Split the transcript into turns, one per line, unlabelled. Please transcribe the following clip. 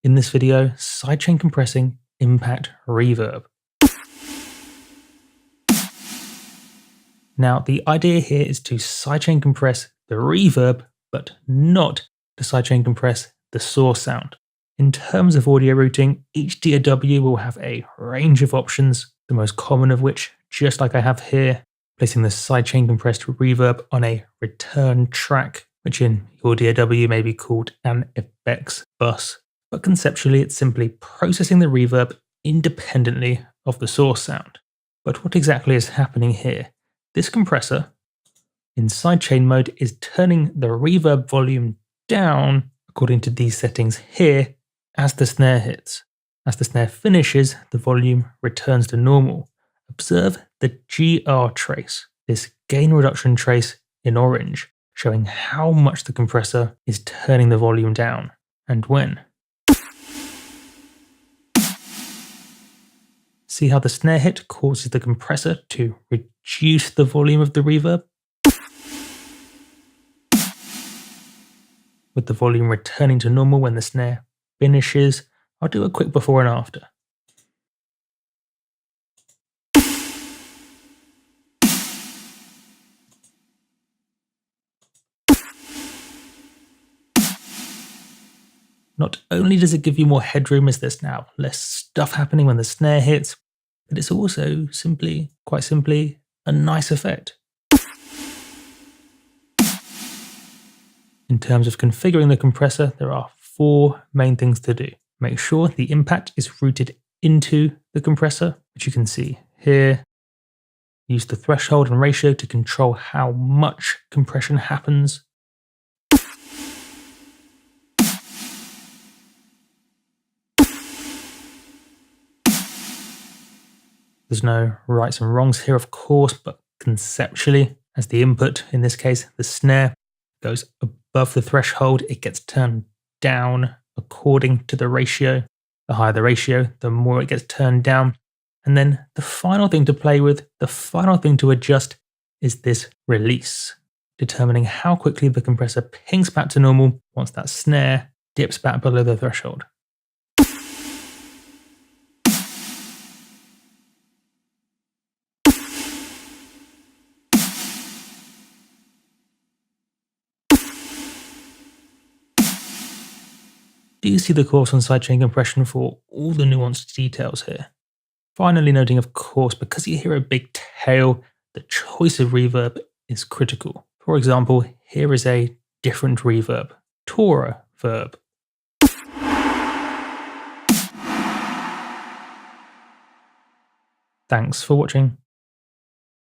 In this video, sidechain compressing impact reverb. Now, the idea here is to sidechain compress the reverb, but not to sidechain compress the source sound. In terms of audio routing, each DAW will have a range of options, the most common of which, just like I have here, placing the sidechain compressed reverb on a return track, which in your DAW may be called an effects bus. But conceptually, it's simply processing the reverb independently of the source sound. But what exactly is happening here? This compressor, in sidechain mode, is turning the reverb volume down according to these settings here as the snare hits. As the snare finishes, the volume returns to normal. Observe the GR trace, this gain reduction trace in orange, showing how much the compressor is turning the volume down and when. See how the snare hit causes the compressor to reduce the volume of the reverb? With the volume returning to normal when the snare finishes, I'll do a quick before and after. Not only does it give you more headroom as there's now less stuff happening when the snare hits, but it's also quite simply, a nice effect. In terms of configuring the compressor, there are 4 main things to do. Make sure the impact is routed into the compressor, which you can see here. Use the threshold and ratio to control how much compression happens. There's no rights and wrongs here, of course, but conceptually, as the input, in this case, the snare, goes above the threshold, it gets turned down according to the ratio. The higher the ratio, the more it gets turned down. And then the final thing to play with, the final thing to adjust is this release, determining how quickly the compressor pings back to normal once that snare dips back below the threshold. Do you see the course on sidechain compression for all the nuanced details here? Finally noting, of course, because you hear a big tail, the choice of reverb is critical. For example, here is a different reverb, Tora verb. Thanks for watching.